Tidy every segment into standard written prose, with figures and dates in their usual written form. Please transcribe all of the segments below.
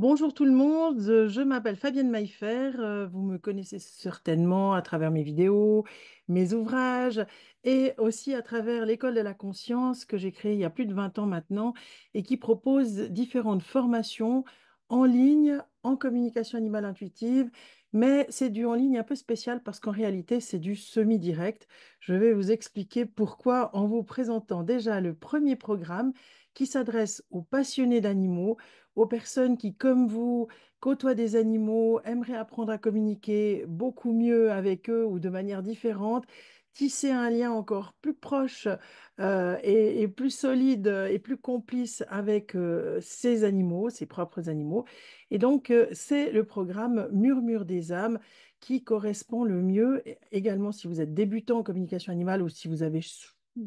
Bonjour tout le monde, je m'appelle Fabienne Maillefer, vous me connaissez certainement à travers mes vidéos, mes ouvrages et aussi à travers l'École de la conscience que j'ai créée il y a plus de 20 ans maintenant et qui propose différentes formations en ligne en communication animale intuitive, mais c'est du en ligne un peu spécial parce qu'en réalité c'est du semi-direct. Je vais vous expliquer pourquoi en vous présentant déjà le premier programme qui s'adresse aux passionnés d'animaux, aux personnes qui, comme vous, côtoient des animaux, aimeraient apprendre à communiquer beaucoup mieux avec eux ou de manière différente, tisser un lien encore plus proche et plus solide et plus complice avec ces animaux, ses propres animaux. Et donc, c'est le programme Murmure des âmes qui correspond le mieux, également si vous êtes débutant en communication animale ou si vous avez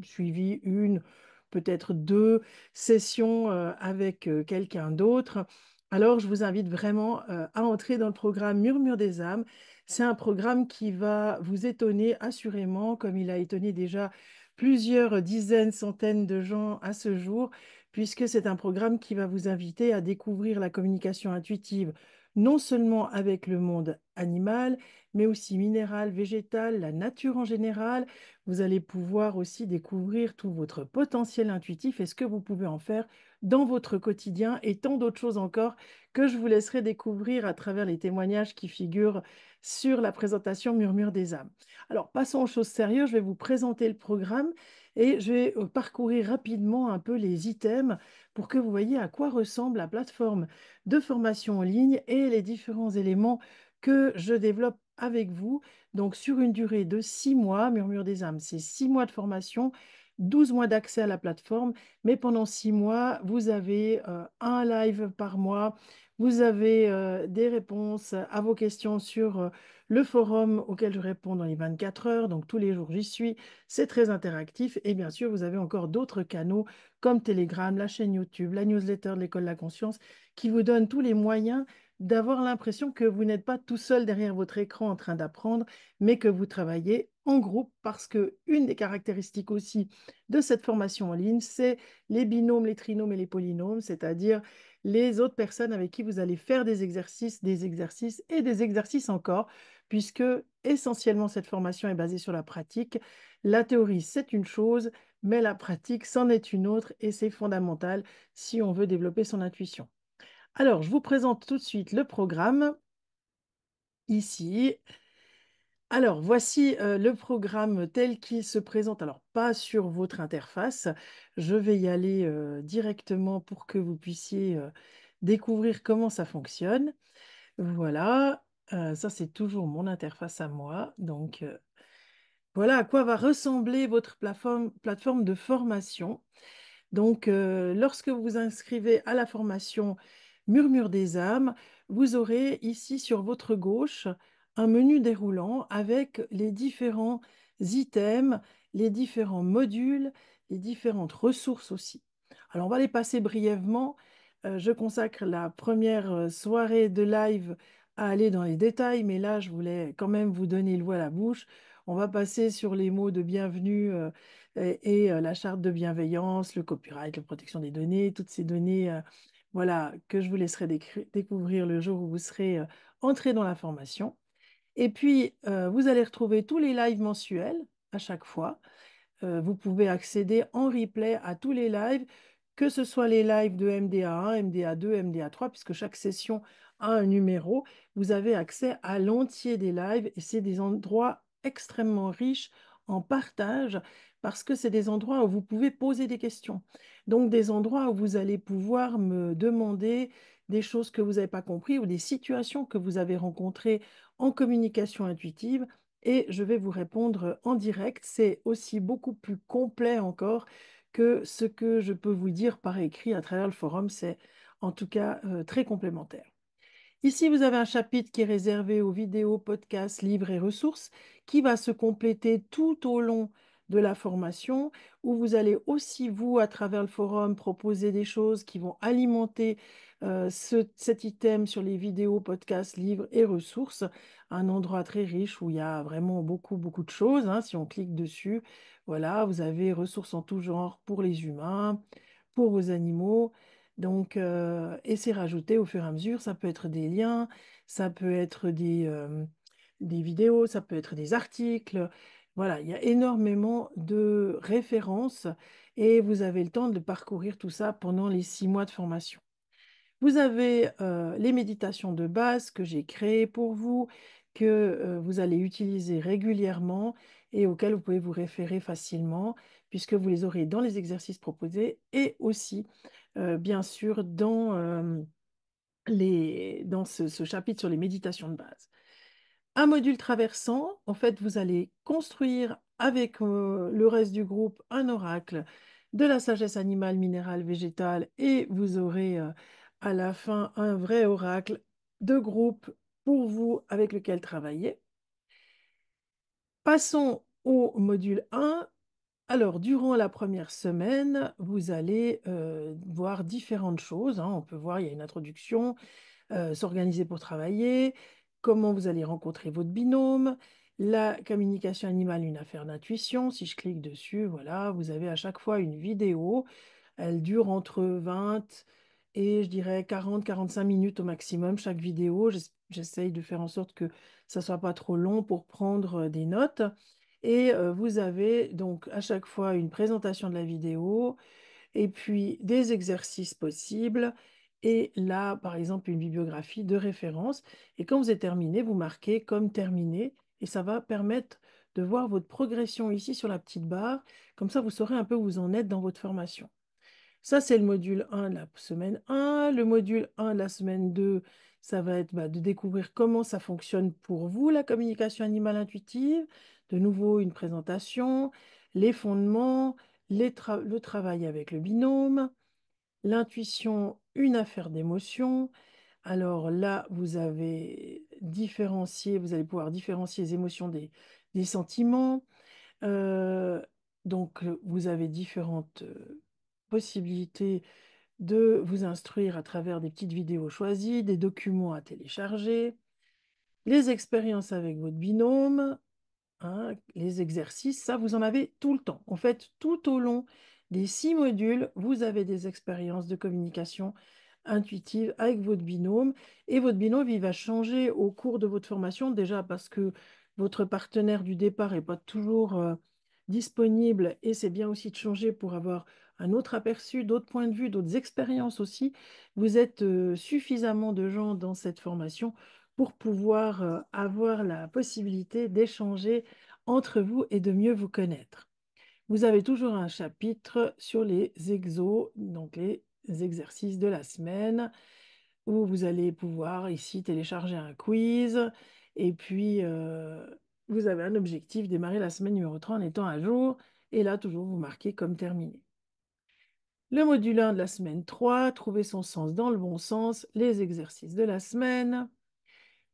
suivi une, peut-être deux session avec quelqu'un d'autre, alors je vous invite vraiment à entrer dans le programme Murmure des âmes. C'est un programme qui va vous étonner assurément, comme il a étonné déjà plusieurs dizaines, centaines de gens à ce jour, puisque c'est un programme qui va vous inviter à découvrir la communication intuitive, non seulement avec le monde animal, mais aussi minéral, végétal, la nature en général. Vous allez pouvoir aussi découvrir tout votre potentiel intuitif et ce que vous pouvez en faire dans votre quotidien et tant d'autres choses encore que je vous laisserai découvrir à travers les témoignages qui figurent sur la présentation Murmure des âmes. Alors, passons aux choses sérieuses. Je vais vous présenter le programme et je vais parcourir rapidement un peu les items pour que vous voyez à quoi ressemble la plateforme de formation en ligne et les différents éléments que je développe avec vous. Donc, sur une durée de 6 mois, Murmure des âmes, c'est 6 mois de formation, 12 mois d'accès à la plateforme, mais pendant 6 mois, vous avez un live par mois, vous avez des réponses à vos questions sur le forum auquel je réponds dans les 24 heures, donc tous les jours j'y suis, c'est très interactif, et bien sûr, vous avez encore d'autres canaux comme Telegram, la chaîne YouTube, la newsletter de l'École de la conscience, qui vous donnent tous les moyens d'avoir l'impression que vous n'êtes pas tout seul derrière votre écran en train d'apprendre, mais que vous travaillez en groupe parce que une des caractéristiques aussi de cette formation en ligne, c'est les binômes, les trinômes et les polynômes, c'est-à-dire les autres personnes avec qui vous allez faire des exercices et des exercices encore, puisque essentiellement cette formation est basée sur la pratique. La théorie, c'est une chose, mais la pratique, c'en est une autre et c'est fondamental si on veut développer son intuition. Alors, je vous présente tout de suite le programme ici. Alors, voici le programme tel qu'il se présente. Alors, pas sur votre interface. Je vais y aller directement pour que vous puissiez découvrir comment ça fonctionne. Voilà, ça c'est toujours mon interface à moi. Donc, voilà à quoi va ressembler votre plateforme de formation. Donc, lorsque vous vous inscrivez à la formation Murmure des âmes, vous aurez ici sur votre gauche un menu déroulant avec les différents items, les différents modules, les différentes ressources aussi. Alors, on va les passer brièvement. Je consacre la première soirée de live à aller dans les détails, mais là, je voulais quand même vous donner le voix à la bouche. On va passer sur les mots de bienvenue et la charte de bienveillance, le copyright, la protection des données, toutes ces données voilà, que je vous laisserai découvrir le jour où vous serez entré dans la formation. Et puis, vous allez retrouver tous les lives mensuels à chaque fois. Vous pouvez accéder en replay à tous les lives, que ce soit les lives de MDA1, MDA2, MDA3, puisque chaque session a un numéro. Vous avez accès à l'entier des lives et c'est des endroits extrêmement riches en partage parce que c'est des endroits où vous pouvez poser des questions. Donc des endroits où vous allez pouvoir me demander des choses que vous n'avez pas compris ou des situations que vous avez rencontrées en communication intuitive et je vais vous répondre en direct. C'est aussi beaucoup plus complet encore que ce que je peux vous dire par écrit à travers le forum. C'est en tout cas très complémentaire. Ici, vous avez un chapitre qui est réservé aux vidéos, podcasts, livres et ressources qui va se compléter tout au long de la formation où vous allez aussi, vous, à travers le forum, proposer des choses qui vont alimenter cet item sur les vidéos, podcasts, livres et ressources. Un endroit très riche où il y a vraiment beaucoup, beaucoup de choses, hein. Si on clique dessus, voilà, vous avez ressources en tout genre pour les humains, pour vos animaux, Donc, et c'est rajouté au fur et à mesure. Ça peut être des liens, ça peut être des vidéos, ça peut être des articles. Voilà, il y a énormément de références et vous avez le temps de parcourir tout ça pendant les 6 mois de formation. Vous avez les méditations de base que j'ai créées pour vous, que vous allez utiliser régulièrement et auxquelles vous pouvez vous référer facilement, puisque vous les aurez dans les exercices proposés et aussi, bien sûr, dans ce chapitre sur les méditations de base. Un module traversant, en fait, vous allez construire avec le reste du groupe un oracle de la sagesse animale, minérale, végétale et vous aurez à la fin un vrai oracle de groupe pour vous avec lequel travailler. Passons au module 1. Alors, durant la première semaine, vous allez voir différentes choses, hein. On peut voir, il y a une introduction, s'organiser pour travailler, comment vous allez rencontrer votre binôme, la communication animale, une affaire d'intuition. Si je clique dessus, voilà, vous avez à chaque fois une vidéo. Elle dure entre 20 et je dirais 40-45 minutes au maximum chaque vidéo. J'essaye de faire en sorte que ça soit pas trop long pour prendre des notes. Et vous avez donc à chaque fois une présentation de la vidéo, et puis des exercices possibles, et là, par exemple, une bibliographie de référence. Et quand vous êtes terminé, vous marquez comme terminé, et ça va permettre de voir votre progression ici sur la petite barre. Comme ça, vous saurez un peu où vous en êtes dans votre formation. Ça, c'est le module 1 de la semaine 1. Le module 1 de la semaine 2, ça va être de découvrir comment ça fonctionne pour vous, la communication animale intuitive. De nouveau, une présentation, les fondements, le travail avec le binôme, l'intuition, une affaire d'émotion. Alors là, vous allez pouvoir différencier les émotions des sentiments. Donc, vous avez différentes possibilités de vous instruire à travers des petites vidéos choisies, des documents à télécharger, les expériences avec votre binôme, hein, les exercices, ça, vous en avez tout le temps. En fait, tout au long des 6 modules, vous avez des expériences de communication intuitive avec votre binôme. Et votre binôme, il va changer au cours de votre formation, déjà parce que votre partenaire du départ n'est pas toujours disponible. Et c'est bien aussi de changer pour avoir un autre aperçu, d'autres points de vue, d'autres expériences aussi. Vous êtes suffisamment de gens dans cette formation pour pouvoir avoir la possibilité d'échanger entre vous et de mieux vous connaître. Vous avez toujours un chapitre sur les exos, donc les exercices de la semaine, où vous allez pouvoir ici télécharger un quiz et puis vous avez un objectif, démarrer la semaine numéro 3 en étant à jour et là toujours vous marquez comme terminé. Le module 1 de la semaine 3, trouver son sens dans le bon sens, les exercices de la semaine.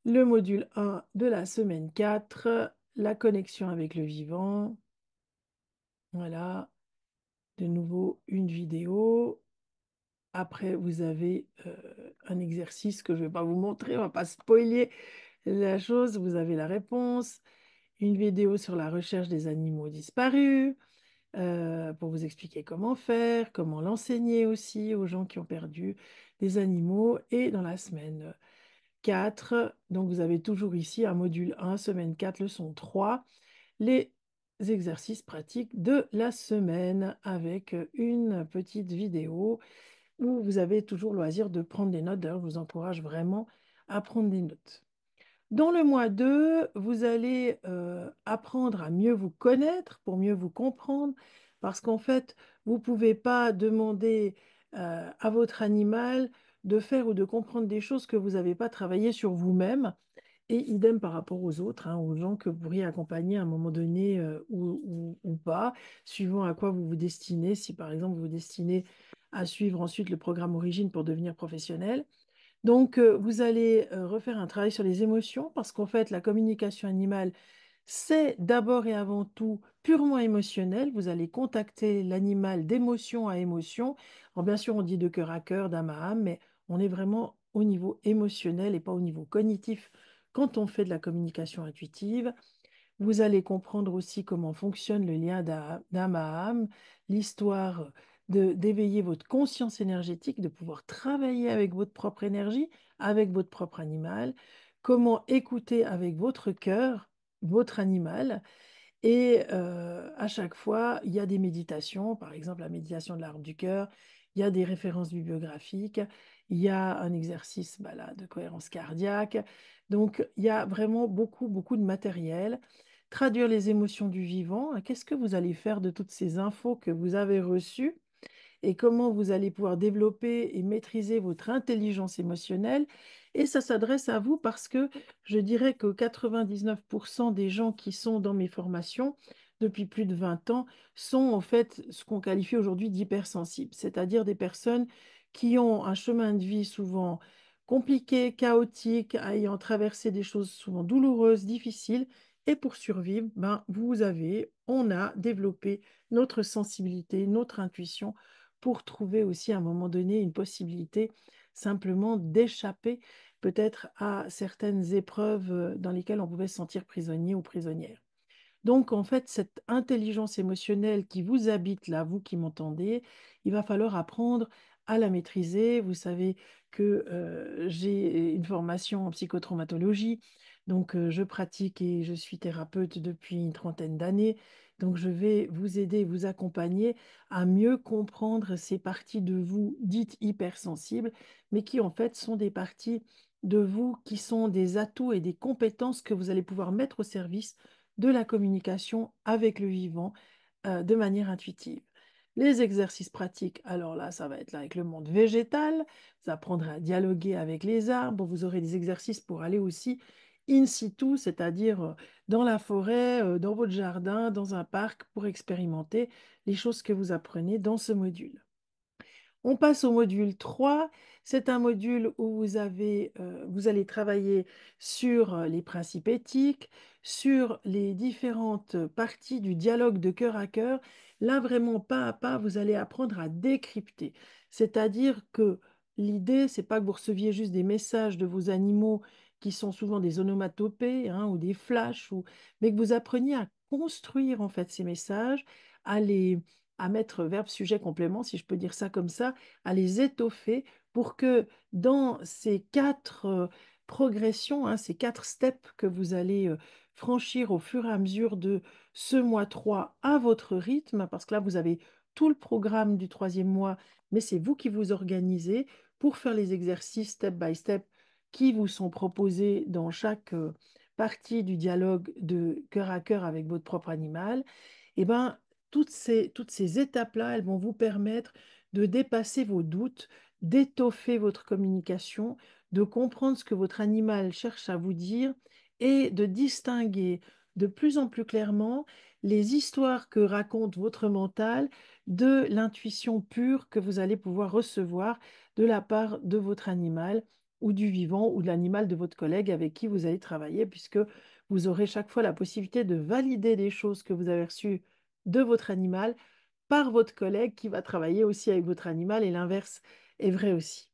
Le module 1 de la semaine 4, la connexion avec le vivant. Voilà, de nouveau une vidéo. Après, vous avez un exercice que je ne vais pas vous montrer, on ne va pas spoiler la chose. Vous avez la réponse, une vidéo sur la recherche des animaux disparus, pour vous expliquer comment faire, comment l'enseigner aussi aux gens qui ont perdu des animaux. Et dans la semaine 4, donc vous avez toujours ici un module 1, semaine 4, leçon 3, les exercices pratiques de la semaine avec une petite vidéo où vous avez toujours le loisir de prendre des notes. D'ailleurs, je vous encourage vraiment à prendre des notes. Dans le mois 2, vous allez apprendre à mieux vous connaître pour mieux vous comprendre, parce qu'en fait, vous ne pouvez pas demander à votre animal de faire ou de comprendre des choses que vous n'avez pas travaillé sur vous-même. Et idem par rapport aux autres, hein, aux gens que vous pourriez accompagner à un moment donné ou pas, suivant à quoi vous vous destinez. Si par exemple vous vous destinez à suivre ensuite le programme Origine pour devenir professionnel. Donc vous allez refaire un travail sur les émotions parce qu'en fait la communication animale, c'est d'abord et avant tout purement émotionnel. Vous allez contacter l'animal d'émotion à émotion. Alors bien sûr on dit de cœur à cœur, d'âme à âme, mais on est vraiment au niveau émotionnel et pas au niveau cognitif quand on fait de la communication intuitive. Vous allez comprendre aussi comment fonctionne le lien d'âme à âme, l'histoire d'éveiller votre conscience énergétique, de pouvoir travailler avec votre propre énergie, avec votre propre animal, comment écouter avec votre cœur, votre animal. Et à chaque fois, il y a des méditations, par exemple la méditation de l'arbre du cœur, il y a des références bibliographiques, il y a un exercice bah là, de cohérence cardiaque. Donc, il y a vraiment beaucoup, beaucoup de matériel. Traduire les émotions du vivant. Qu'est-ce que vous allez faire de toutes ces infos que vous avez reçues? Et comment vous allez pouvoir développer et maîtriser votre intelligence émotionnelle. Et ça s'adresse à vous parce que je dirais que 99% des gens qui sont dans mes formations depuis plus de 20 ans sont en fait ce qu'on qualifie aujourd'hui d'hypersensibles, c'est-à-dire des personnes qui ont un chemin de vie souvent compliqué, chaotique, ayant traversé des choses souvent douloureuses, difficiles. Et pour survivre, ben, on a développé notre sensibilité, notre intuition pour trouver aussi à un moment donné une possibilité simplement d'échapper peut-être à certaines épreuves dans lesquelles on pouvait se sentir prisonnier ou prisonnière. Donc, en fait, cette intelligence émotionnelle qui vous habite là, vous qui m'entendez, il va falloir apprendre à la maîtriser. Vous savez que j'ai une formation en psychotraumatologie, donc je pratique et je suis thérapeute depuis une trentaine d'années. Donc, je vais vous aider, vous accompagner à mieux comprendre ces parties de vous dites hypersensibles, mais qui en fait sont des parties de vous qui sont des atouts et des compétences que vous allez pouvoir mettre au service de la communication avec le vivant de manière intuitive. Les exercices pratiques, alors là, ça va être là avec le monde végétal, vous apprendrez à dialoguer avec les arbres, vous aurez des exercices pour aller aussi in situ, c'est-à-dire dans la forêt, dans votre jardin, dans un parc, pour expérimenter les choses que vous apprenez dans ce module. On passe au module 3. C'est un module où vous allez travailler sur les principes éthiques, sur les différentes parties du dialogue de cœur à cœur. Là, vraiment, pas à pas, vous allez apprendre à décrypter. C'est-à-dire que l'idée, c'est pas que vous receviez juste des messages de vos animaux qui sont souvent des onomatopées hein, ou des flashs, mais que vous appreniez à construire en fait ces messages, à les à mettre verbe, sujet, complément, si je peux dire ça comme ça, à les étoffer pour que dans ces quatre progressions, hein, ces quatre steps que vous allez franchir au fur et à mesure de ce mois 3 à votre rythme, parce que là, vous avez tout le programme du troisième mois, mais c'est vous qui vous organisez pour faire les exercices step by step qui vous sont proposés dans chaque partie du dialogue de cœur à cœur avec votre propre animal. Et ben, toutes ces étapes-là, elles vont vous permettre de dépasser vos doutes, d'étoffer votre communication, de comprendre ce que votre animal cherche à vous dire et de distinguer de plus en plus clairement les histoires que raconte votre mental de l'intuition pure que vous allez pouvoir recevoir de la part de votre animal ou du vivant ou de l'animal de votre collègue avec qui vous allez travailler, puisque vous aurez chaque fois la possibilité de valider les choses que vous avez reçues de votre animal par votre collègue qui va travailler aussi avec votre animal et l'inverse est vrai aussi.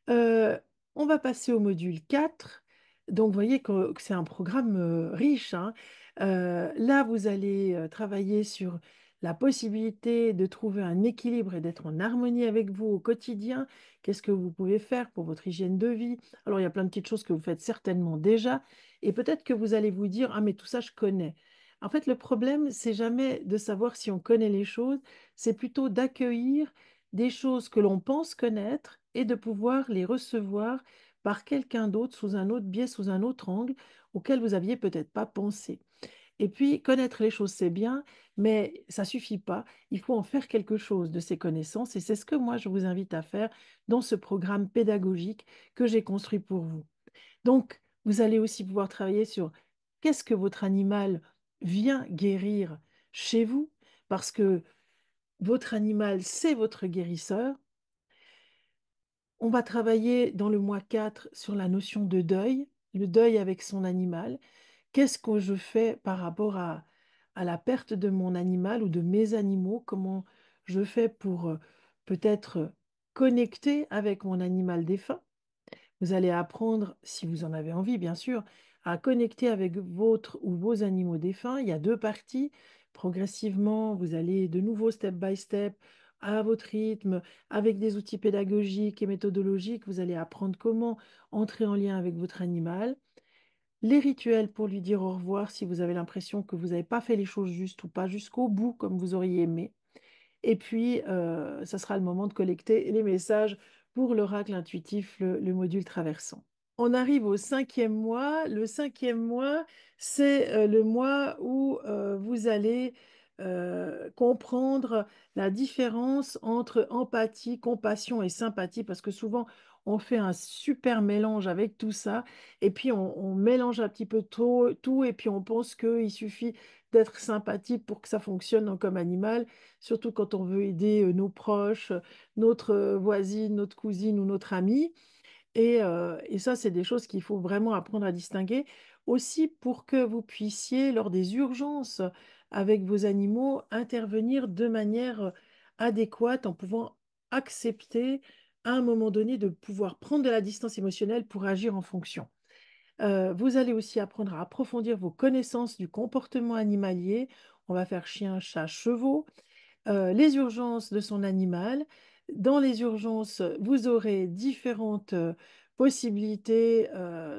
Euh, on va passer au module 4. Donc, vous voyez que c'est un programme riche, hein. Là, vous allez travailler sur la possibilité de trouver un équilibre et d'être en harmonie avec vous au quotidien. Qu'est-ce que vous pouvez faire pour votre hygiène de vie? Alors, il y a plein de petites choses que vous faites certainement déjà. Et peut-être que vous allez vous dire, ah, mais tout ça, je connais. En fait, le problème, c'est jamais de savoir si on connaît les choses, c'est plutôt d'accueillir des choses que l'on pense connaître et de pouvoir les recevoir par quelqu'un d'autre sous un autre biais, sous un autre angle auquel vous aviez peut-être pas pensé. Et puis, connaître les choses, c'est bien, mais ça suffit pas. Il faut en faire quelque chose de ces connaissances et c'est ce que moi, je vous invite à faire dans ce programme pédagogique que j'ai construit pour vous. Donc, vous allez aussi pouvoir travailler sur qu'est-ce que votre animal vient guérir chez vous, parce que votre animal, c'est votre guérisseur. On va travailler dans le mois 4 sur la notion de deuil, le deuil avec son animal. Qu'est-ce que je fais par rapport à la perte de mon animal ou de mes animaux? Comment je fais pour peut-être connecter avec mon animal défunt? Vous allez apprendre, si vous en avez envie, bien sûr, à connecter avec votre ou vos animaux défunts. Il y a deux parties. Progressivement, vous allez de nouveau, step by step, à votre rythme, avec des outils pédagogiques et méthodologiques. Vous allez apprendre comment entrer en lien avec votre animal. Les rituels pour lui dire au revoir si vous avez l'impression que vous n'avez pas fait les choses justes ou pas jusqu'au bout comme vous auriez aimé. Et puis, ça sera le moment de collecter les messages pour l'oracle intuitif, le module traversant. On arrive au 5e mois. Le 5e mois, c'est le mois où vous allez comprendre la différence entre empathie, compassion et sympathie, parce que souvent, on fait un super mélange avec tout ça, et puis on mélange un petit peu tout, et puis on pense qu'il suffit d'être sympathique pour que ça fonctionne comme animal, surtout quand on veut aider nos proches, notre voisine, notre cousine ou notre amie. Et ça, c'est des choses qu'il faut vraiment apprendre à distinguer. Aussi pour que vous puissiez, lors des urgences avec vos animaux, intervenir de manière adéquate en pouvant accepter à un moment donné de pouvoir prendre de la distance émotionnelle pour agir en fonction. Vous allez aussi apprendre à approfondir vos connaissances du comportement animalier. On va faire chien, chat, chevaux, les urgences de son animal. Dans les urgences, vous aurez différentes possibilités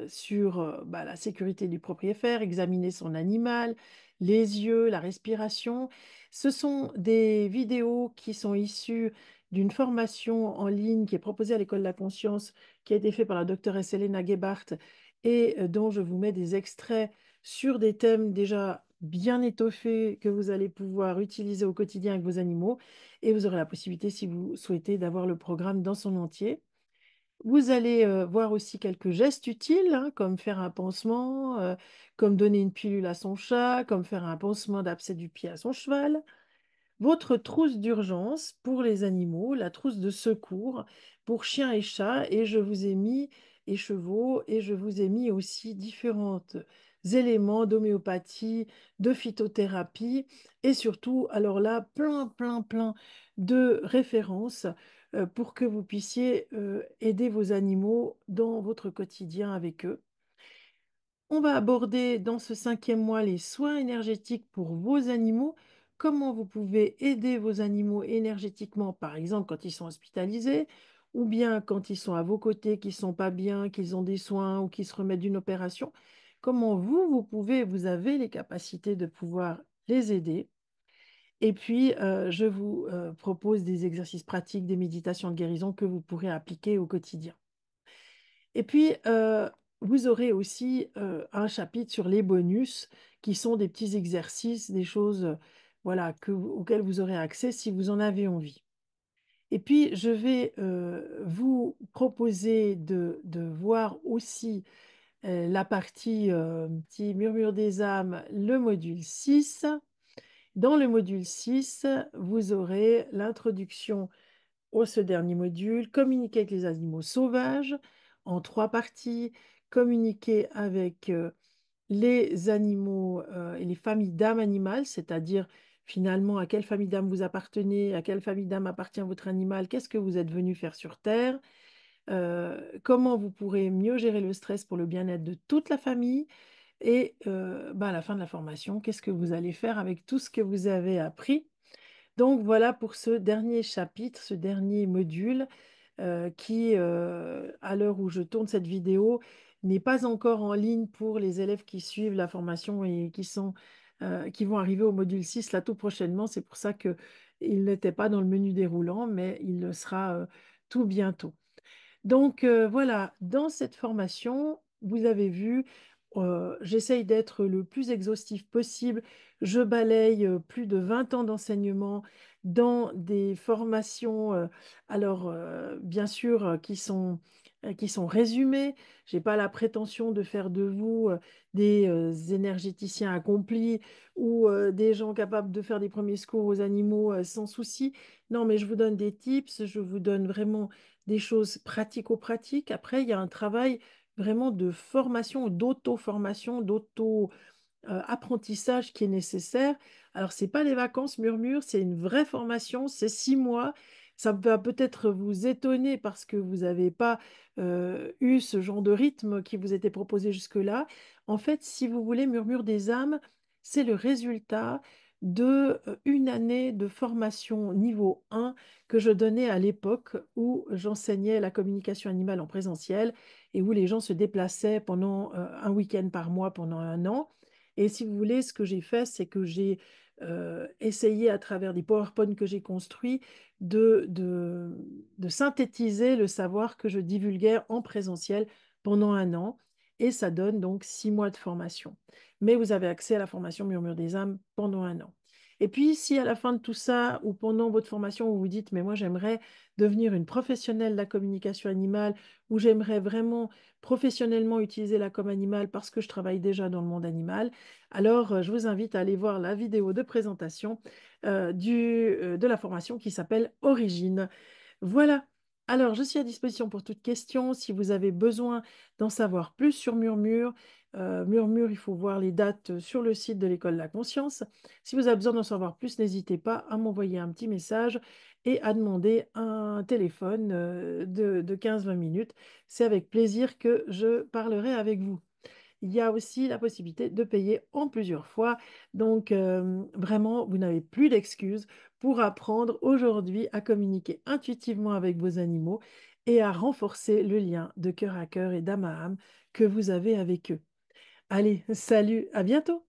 sur bah, la sécurité du propriétaire, examiner son animal, les yeux, la respiration. Ce sont des vidéos qui sont issues d'une formation en ligne qui est proposée à l'École de la conscience, qui a été faite par la docteuresse Helena Gebhardt et dont je vous mets des extraits sur des thèmes déjà bien étoffés que vous allez pouvoir utiliser au quotidien avec vos animaux. Et vous aurez la possibilité, si vous souhaitez, d'avoir le programme dans son entier. Vous allez voir aussi quelques gestes utiles, hein, comme faire un pansement, comme donner une pilule à son chat, comme faire un pansement d'abcès du pied à son cheval. Votre trousse d'urgence pour les animaux, la trousse de secours pour chiens et chats, et je vous ai mis, et chevaux, et je vous ai mis aussi différents éléments d'homéopathie, de phytothérapie, et surtout, alors là, plein de références pour que vous puissiez aider vos animaux dans votre quotidien avec eux. On va aborder dans ce 5e mois les soins énergétiques pour vos animaux, comment vous pouvez aider vos animaux énergétiquement, par exemple quand ils sont hospitalisés, ou bien quand ils sont à vos côtés, qu'ils ne sont pas bien, qu'ils ont des soins ou qu'ils se remettent d'une opération. Comment vous avez les capacités de pouvoir les aider. Et puis, je vous propose des exercices pratiques, des méditations de guérison que vous pourrez appliquer au quotidien. Et puis, vous aurez aussi un chapitre sur les bonus, qui sont des petits exercices, des choses voilà, auxquelles vous aurez accès si vous en avez envie. Et puis, je vais vous proposer de voir aussi la partie petit murmure des âmes, le module 6. Dans le module 6, vous aurez l'introduction ce dernier module, communiquer avec les animaux sauvages en 3 parties, communiquer avec les animaux et les familles d'âmes animales, c'est-à-dire finalement à quelle famille d'âmes vous appartenez, à quelle famille d'âmes appartient votre animal, qu'est-ce que vous êtes venu faire sur Terre, comment vous pourrez mieux gérer le stress pour le bien-être de toute la famille. Et bah, à la fin de la formation, qu'est-ce que vous allez faire avec tout ce que vous avez appris? Donc voilà pour ce dernier chapitre, ce dernier module qui, à l'heure où je tourne cette vidéo, n'est pas encore en ligne pour les élèves qui suivent la formation et qui vont arriver au module 6 là tout prochainement. C'est pour ça qu'il n'était pas dans le menu déroulant, mais il le sera tout bientôt. Donc voilà, dans cette formation, vous avez vu, j'essaye d'être le plus exhaustif possible. Je balaye plus de 20 ans d'enseignement dans des formations, alors bien sûr, qui sont résumées. Je n'ai pas la prétention de faire de vous des énergéticiens accomplis ou des gens capables de faire des premiers secours aux animaux sans souci. Non, mais je vous donne des tips, je vous donne vraiment des choses pratico-pratiques. Après, il y a un travail vraiment de formation, d'auto-formation, d'auto-apprentissage qui est nécessaire. Alors, ce n'est pas les vacances murmures, c'est une vraie formation, c'est 6 mois. Ça va peut-être vous étonner parce que vous n'avez pas eu ce genre de rythme qui vous était proposé jusque-là. En fait, si vous voulez, Murmure des âmes, c'est le résultat de une année de formation niveau 1 que je donnais à l'époque où j'enseignais la communication animale en présentiel et où les gens se déplaçaient pendant un week-end par mois pendant un an. Et si vous voulez, ce que j'ai fait, c'est que j'ai essayé à travers des PowerPoint que j'ai construits de synthétiser le savoir que je divulguais en présentiel pendant un an. Et ça donne donc 6 mois de formation. Mais vous avez accès à la formation Murmure des âmes pendant un an. Et puis, si à la fin de tout ça, ou pendant votre formation, vous vous dites, mais moi j'aimerais devenir une professionnelle de la communication animale, ou j'aimerais vraiment professionnellement utiliser la com animale parce que je travaille déjà dans le monde animal, alors je vous invite à aller voir la vidéo de présentation de la formation qui s'appelle Origine. Voilà. Alors, je suis à disposition pour toute question. Si vous avez besoin d'en savoir plus sur Murmure, Murmure, il faut voir les dates sur le site de l'École de la Conscience. Si vous avez besoin d'en savoir plus, n'hésitez pas à m'envoyer un petit message et à demander un téléphone de 15-20 minutes. C'est avec plaisir que je parlerai avec vous. Il y a aussi la possibilité de payer en plusieurs fois. Donc, vraiment, vous n'avez plus d'excuses pour apprendre aujourd'hui à communiquer intuitivement avec vos animaux et à renforcer le lien de cœur à cœur et d'âme à âme que vous avez avec eux. Allez, salut, à bientôt!